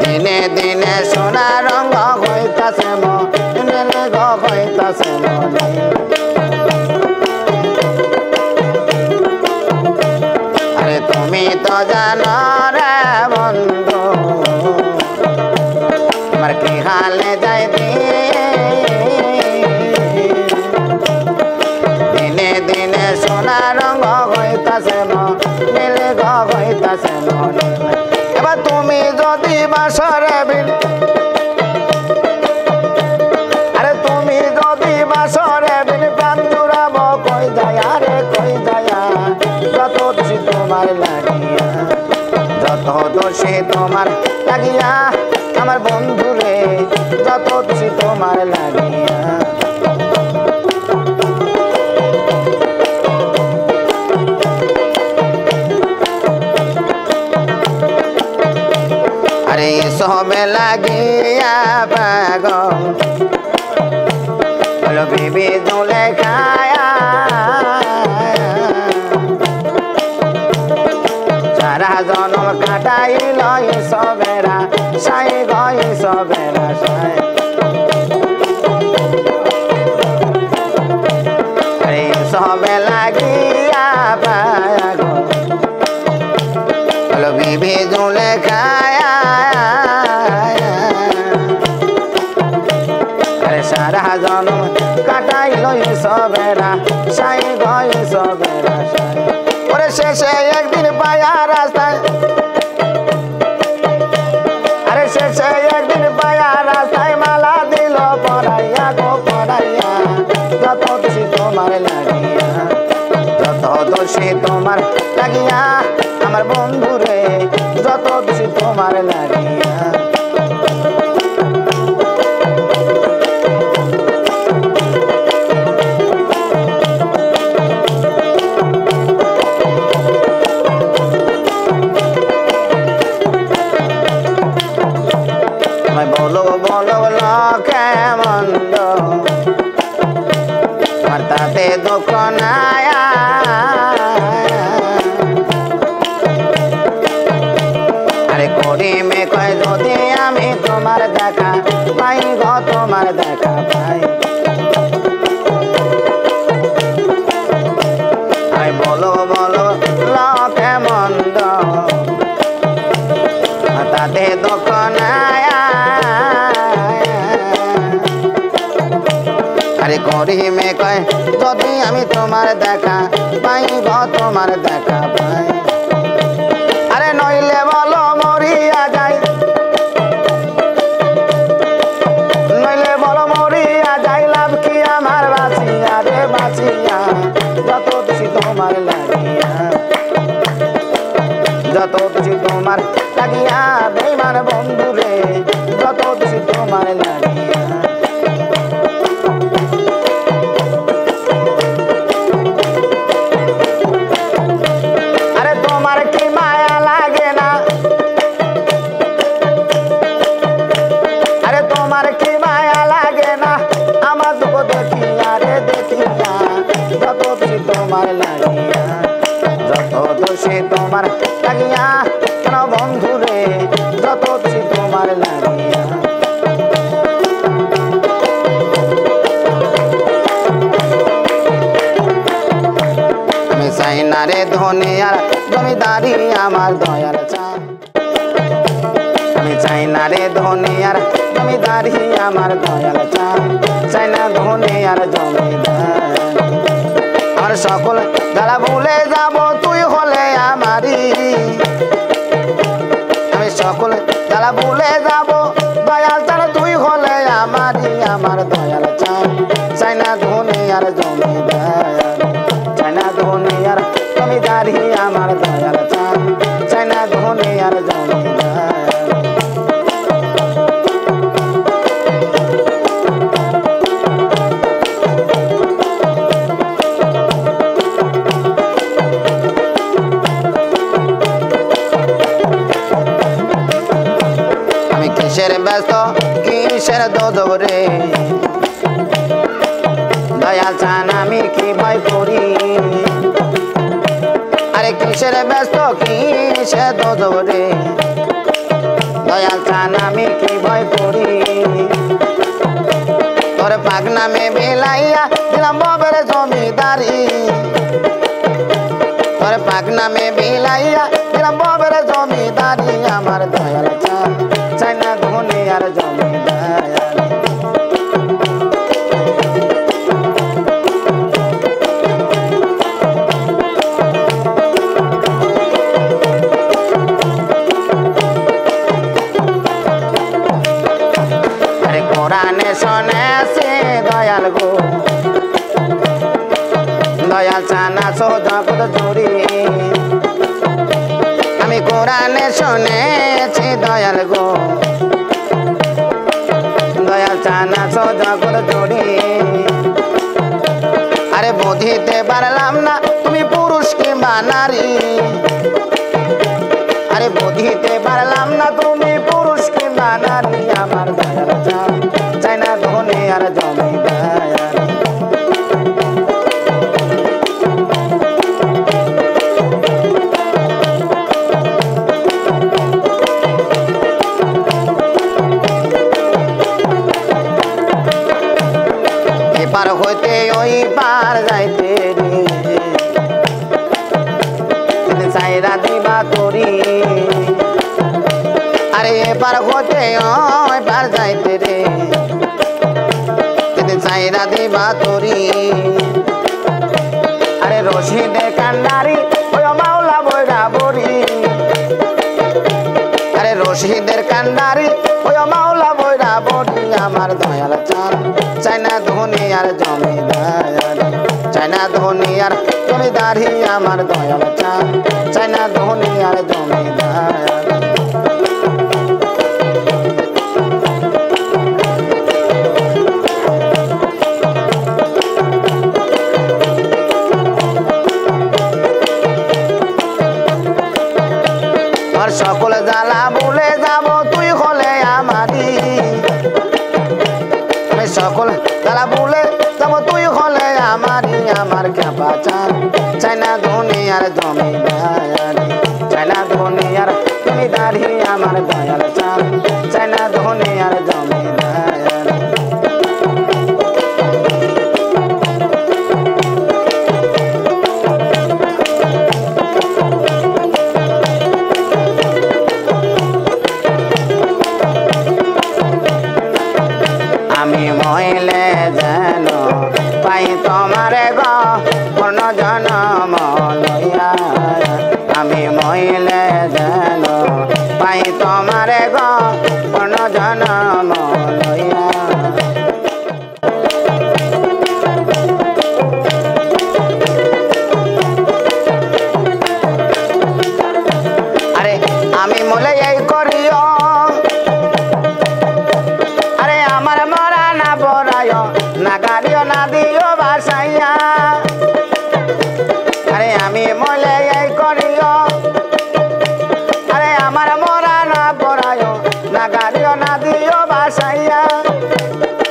দিনে দিনে সোনা রঙ হইতাছে মনে হইতাছে মনে। আরে তুমি তো জানো রে বন্ধু আমার কি হালে যাই দিনে দিনে সোনা রঙ হইতাছে মনে হইতাছে মনে। এবার তুমি যদি বাসরে বিন, আরে তুমি যদি বাসরে বিন প্রাণ জুড়াব কই যায় রে কই যায়, যত দোষী তোমার লাগিয়া, যত দোষী তোমার লাগিয়া আমার বন্ধু রে, যত দোষী তোমার লাগিয়া। আরে সবে লাগিয়া পাগল হলো বিবি দুলে খায়া, সারা জনম কাটাইল সবেরা সাই গই সবেরা সাই। আরে সবে লাগিয়া পাগল হলো বিবি দুলে খায়া, সারা জনম কাটাইল সবেরা সাই গই সবেরা সাই। ওরে শেষে একদিন পায়া রাস্তায়, আরে শেষে একদিন পায়া রাস্তায় মালা দিল পড়াইয়া গো পড়াইয়া, যত দোষী তোমার লাগিয়া, যত দোষী তোমার লাগিয়া আমার বন্ধু রে, যত দোষী তোমার লাগিয়া। বলো বলো লোকে মন্দ আমার তাতে দুঃখ নাই, আরে করি মে কয় যদি আমি তোমার দেখা পাই গো তোমার দেখা পাই। আরে বলো বলো লোকে মন্দ তাতে দুঃখ নাই, আরে করি মে কয় যদি আমি তোমার দেখা পাই গো তোমার দেখা পাই। আরে নইলে বলো মরিয়া যাই, নইলে বলো মরিয়া যাই লাভ কি আমার বাঁচিয়া রে বাঁচিয়া, যত দোষী তোমার লাগিয়া, যত দোষী তোমার লাগিয়া বেঈমান বন্ধু রে, যত দোষী তোমার লাগিয়া। আরে তোমার কি মায়া লাগে না, আরে তোমার কি মায়া লাগে না আমার দুঃখ দেখিয়া রে দেখিয়া, যত দোষী তোমার লাগিয়া, যত দোষী তোমার লাগিয়া কেন বন্ধু রে, যত দোষী তোমার লাগিয়া। আমি চাই না রে ধনিয়ার জমিদারি আমার দয়াল চাই, আমি চাই না রে ধনিয়ার জমিদারি আমার দয়াল চাই, চাই না ধনিয়ার জমিদার। আমার সকল যারা ভুলে যাব তুই হলে আমারি, আমি সকল যারা ভুলে যাব দয়াল চাই তুই হলে আমারি, আমার দয়াল চাই, চাই না ধনিয়ার জমিদার, চাই না ধনিয়ার জমিদারি আমার দয়াল চাই, চাই না ধনিয়ার জমিদার। কিসের ব্যস্ত কিসের দোজক রে দয়াল চান আমি কি ভয় করি আরে কিসের ব্যস্ত কিসের দোজক রে দয়াল চান আমি কি ভয় করি তোর পাক নামে বিলাইয়া দিলাম বাবার জমিদারি তোর পাক নামে বিলাইয়া দিলাম বাবার জমিদারি আমার দয়াল চান চাই না দুনিয়ার জমিদারি কোরআনে শুনেছি দয়াল গো দয়াল চানা জগৎ জুড়ি আমি কোরআনে শুনেছি দয়াল গো দয়াল চানা জগৎ জুড়ি আরে বুঝিতে পারলাম না তুমি পুরুষ কিংবা নারী আরে বুঝিতে পারলাম না তুমি পুরুষ কিংবা নারী আমার দয়াল চান চাই না দুনিয়ার জমিদারি এপার হইতে ওই পার যাইতে রে চাইরা দিবা তোরি আরে এপার হতে ওই পার যাইতে রে চাইরা দিবা তোরি আরে রশিদে কান্ডারি ওই মাওলা বইরা বরি আরে রশিদের কান্ডারি ওই মাওলা বইরা বরি আমার দয়াল চান চাই না দুনিয়ার জমিদারি চাই না দুনিয়ার জমিদারি আমার দয়াল চান চাই না দুনিয়ার জমিদারি সকল জ্বালা ভুলে যাব তুই হলে আমারি আমি সকল জ্বালা ভুলে যাব তুই হলে আমারি আমার খেপা চান চাই না দুনিয়ার জমিদারি চাই না দুনিয়ার জমিদারি আমার দয়াল চান চাই না দুনিয়ার জমিদারি আমি মহিলে যেন পাই তোমার গো পূর্ণ জনম লইয়া আমি মহিলে যেন পাই তোমার গো পূর্ণ জনম লইয়া আরে আমি মলে এই করিও নাগারিও না দিও বাসাইয়া আরে আমি মলে এই করিও আরে আমার মরা না পড়ায় নাগারিও না দিও বাসাইয়া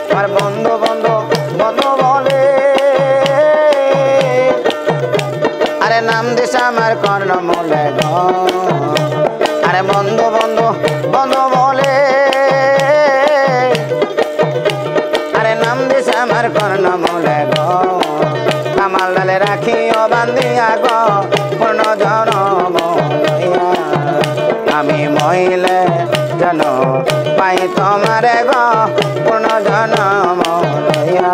আমার বন্ধু বন্ধু বন্ধু বলে আরে নাম দিস আমার কর্ণ মলে গো আরে বন্ধু বন্ধু বন্ধু বলে নাম দিস আমার কর্ণ মলে গো কামাল ডালে রাখিও বান্ধিয়া গো পূর্ণ জনম লইয়া আমি মহিলে যেন পাই তোমার গো পূর্ণ জনম লইয়া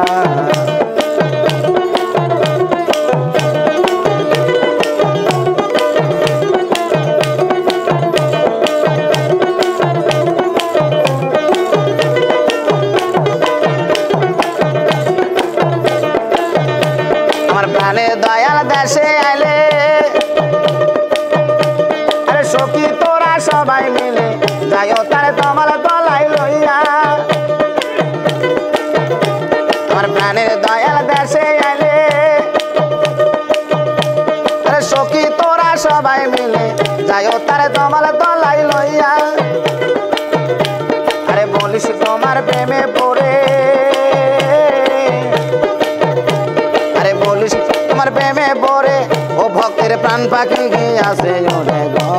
দয়াল দেশে আইলে আরে সখী তোরা সবাই মিলে যাইও তারে তোমার গলায় লইয়া আমার প্রাণের দয়াল দেশে আইলে আরে সখী তোরা সবাই মিলে যাইও তারে তোমার গলায় লইয়া প্রাণ পাখি গিয়াছে ওরে গো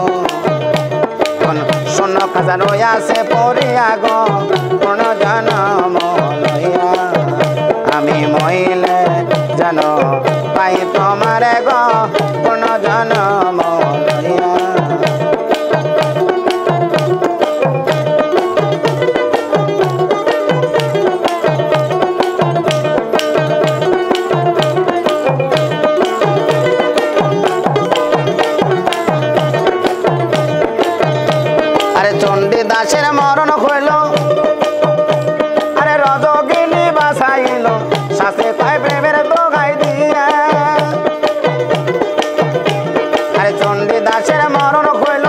শূন্য খাজা রইয়াছে পড়িয়া গো কোন জনম লইয়া আমি মইলে যেন পাই তোমারে গো কোন জনম লইয়া দাসের মরণ হইল আরে রজগিনী বাসাইল শাসে পায় প্রেমের দোগাই দিয়া আরে চণ্ডী দাসের মরণ হইল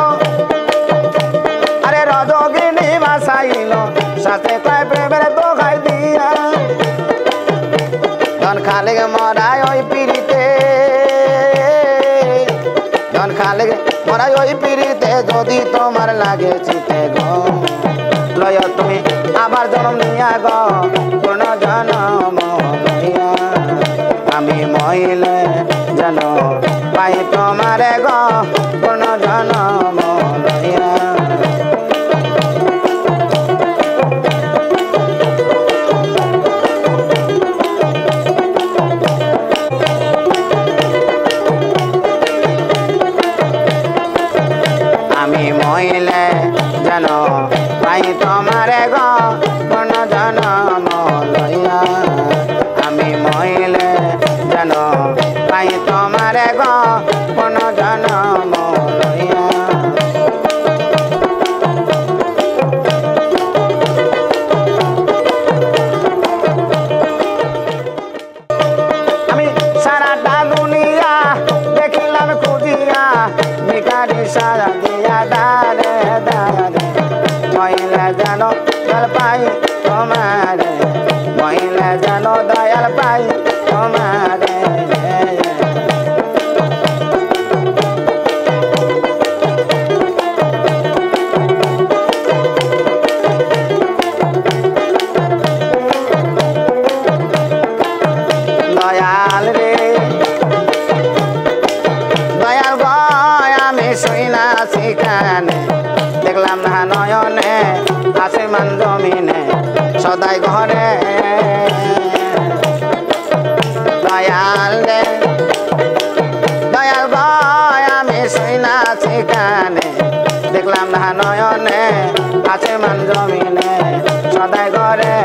আরে রজগিনী বাসাইল শাসে পায় প্রেমের দোগাই দিয়া ধন খালেক মরায় ওই পিড়িতে ধন খালেক মরাই ওই পিড়িতে যদি তোমার লাগে চিতে গো লয় তুমি আবার জন্ম নিয়া গো কোন জনম লইয়া আমি মইলে যেন পাই তোমারে গো কোন জনম লইয়া আমি মইলে যেন পাই তোমারে গো কোন জনম লইয়া আমি মইলে যেন পাই তোমারে গো কোন জনম লইয়া আমি সারাটা দুনিয়া দেখিলাম খুঁজিয়া ভিখারি সারা দিয়া দারে দারে মহিলা যেন দয়াল পাই তোমারে মহিলা যেন দয়াল পাই তোমারে দয়াল রে দয়াল গয় আমি শুইনা শিখানে দেখলাম না নয়নে আসমান জমিনে সদাই ঘরে দয়াল রে দয়াল গয় আমি শুইনা শিখানে দেখলাম না নয়নে আসমান জমিনে সদাই ঘরে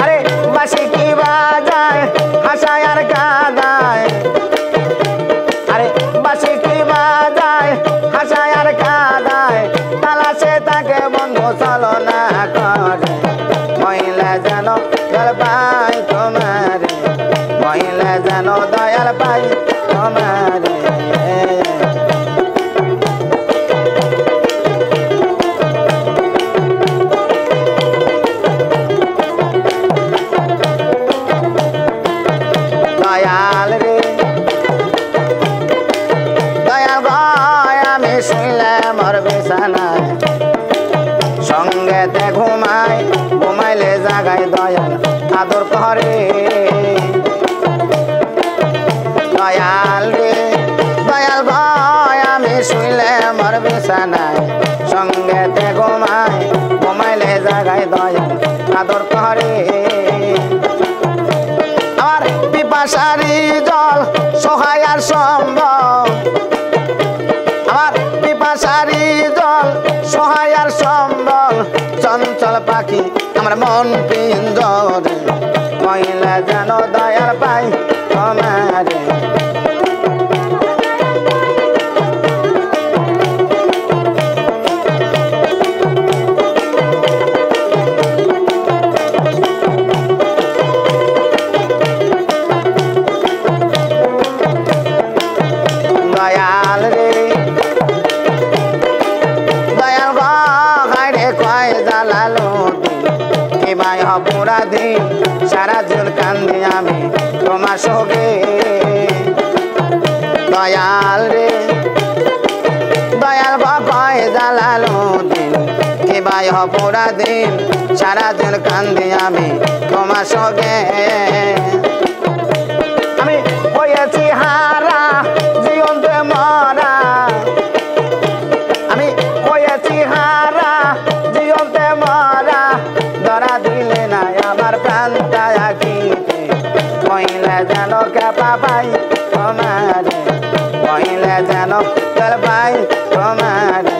আরে বাসি কি বাজায় হাসায় আর কাদায় আরে বাসি কি বাজায় হাসায় আর কাদায় তালাশে তাকে বন্ধু চলো না করে মহিলা যেন দয়াল পাই তোমারে মহিলা যেন দয়াল পাই তোমারে দয়াল রে দয়াল গয় আমি শুইলে মর বিছানায় সঙ্গেতে ঘুমাই ঘুমাইলে জাগাই দয়াল আদর করে দয়াল রে দয়াল গয় আমি শুইলে মর বিছানায় সঙ্গেতে ঘুমাই ঘুমাইলে জাগাই দয়াল আদর করে আমার পিপাসারি জল সহায় আর সম্ভব আমার পিপাসারি জল সহায় আর সম্বল চঞ্চল পাখি আমার মন পিঞ্জরে মহিলা যেন দয়াল পাই তোমারে দয়াল রে দয়াল গায়ে কয় জ্বালালো এবাই পুরা দিন সারা জল কান্দি আমি তোমার সঙ্গে দয়াল রে দয়াল কয় জ্বালালো দিন এবাই পুরা দিন সারা জল কান্দি আমি তোমার সঙ্গে আমি হয়ে হয়েছি হারা জীবনতে মরা আমি হয়েছি হারা জীবনতে মরা ধরা দিলে না আমার প্রাণটা আঁকিতে মহিলা যেন কেপা পাই তোমারে মহিলা যেন পাই তোমারে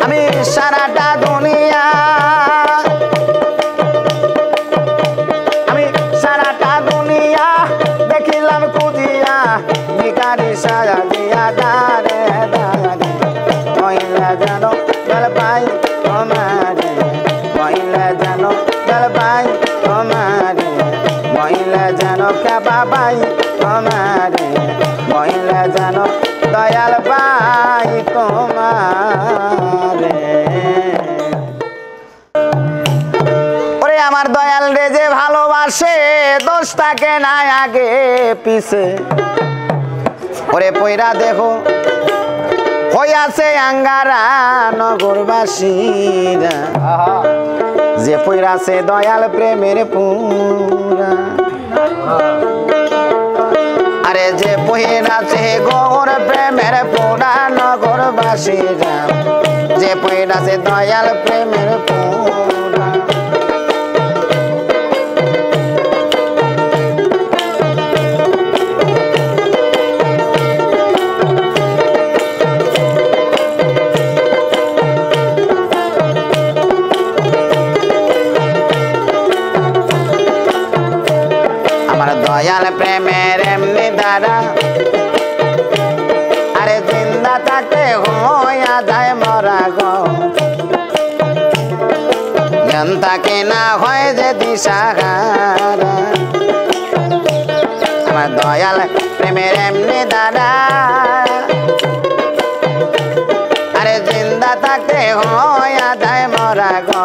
আমি সারাটা দুনিয়া আমি সারাটা দুনিয়া দেখিলাম খুঁজিয়া ভিখারি সাজা দিয়া দারে দারে মহিলা যেন পাই তোমারে মহিলা যেন পাই তোমারে মহিলা যেন কেপা পাই তোমারে মহিলা যেন দয়াল পাই তোমারে ওরে আমার দয়াল রে যে ভালোবাসে দোষ থাকে না আগে পিছে ওরে পয়রা দেখো হইয়াছে আঙ্গারা নগরবাসীরা যে পয়রাছে দয়াল প্রেমের পুরা আরে যে পয়রাছে গৌর প্রেমের পুরা নগরবাসীরা যে পয়রাছে দয়াল প্রেমের পুরা দয়াল প্রেমের এমনি দ্বারা আরে জিন্দা থাকতে হইয়া যায় মরা গো জ্ঞান তাকে না হয় যে দিশাহারা আমার দয়াল প্রেমের এমনি দ্বারা আরে জিন্দা থাকতে হইয়া যায় মরা গো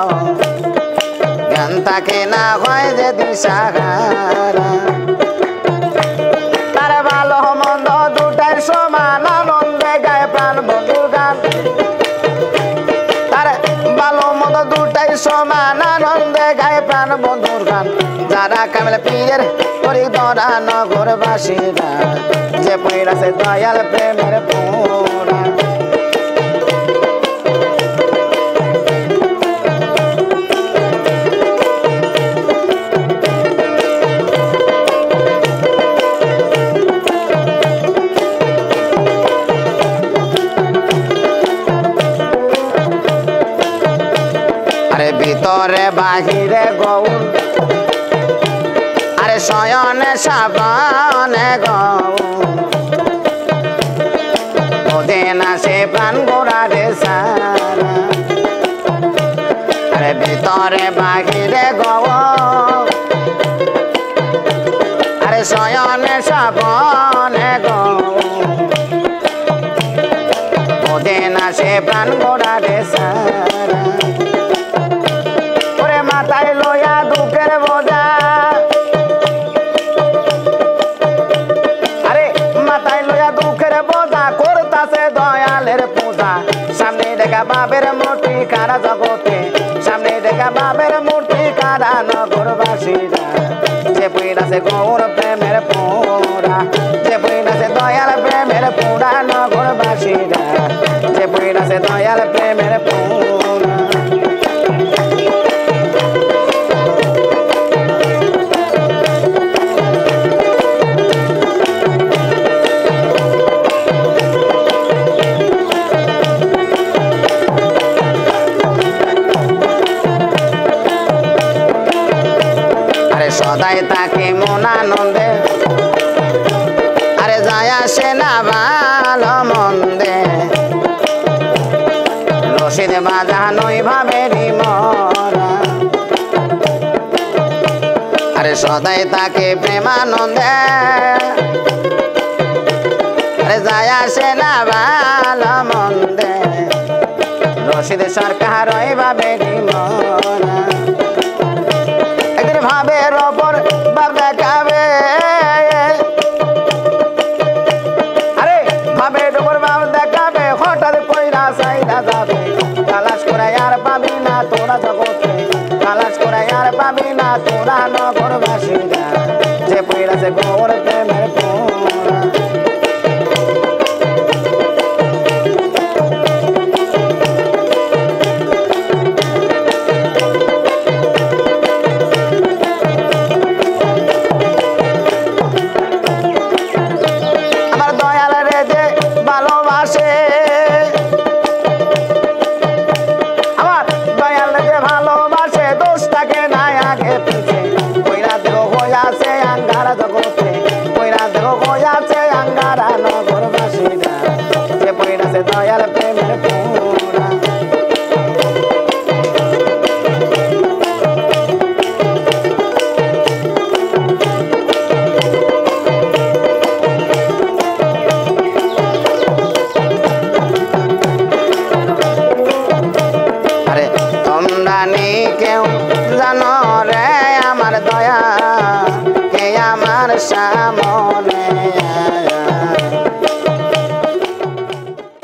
জ্ঞান তাকে না হয় যে দিশাহারা তার ভালো মন্দ দুটাই সমান আনন্দে গায়ে প্রাণ বন্ধুর গান তার ভালো মন্দ দুটাই সমান আনন্দে গায়ে প্রাণ বন্ধুর গান যারা কামেল পীরের করি ধরা নগরবাসীরা যে পয়রাছে দয়াল প্রেমের পুরা ভিতরে বাহিরে গৌর আরে শয়নে সাবানে গৌর বোঝে না সে প্রাণ গোড়ারে সারা আরে ভিতরে বাহিরে গৌর আরে শয়নে সাবানে গৌর বোঝে না সে প্রাণ গোড়ারে সারা মাথায় লইয়া দুঃখের বোঝা আরে মাথায় লইয়া দুঃখের বোঝা করতাছে দয়ালের পূজা সামনে দেখা বাবের মূর্তি কারা জগতে সামনে দেখা বাবের মূর্তি কারা নগরবাসীরা যে পয়রাছে গৌর প্রেমের পুরা যে পয়রাছে দয়াল প্রেমের পুরা নগরবাসীরা যে পয়রাছে দয়াল প্রেমের পুরা সদাই তাকে মন আনন্দে আরে যায় আসে না ভালো মন্দে রশিদ বাজানোই ভাবেরি মরা আরে সদাই তাকে প্রেমানন্দে আরে যায় আসে না ভালো মন্দে রশিদ সরকার ওই ভাবেরি মরা ভাবের ওপর বাপ দেখাবে আরে ভাবের ওপর বাপ দেখাবে হঠাৎ পয়রা সাইডা যাবে তোরা নগরবাসীরা যে পইরাছে গৌর প্রেমের পোড়া দয়াল প্রেমের পোড়া আরে তোমরা নি কেউ জানো রে আমার দয়া কে আমার শ্যাম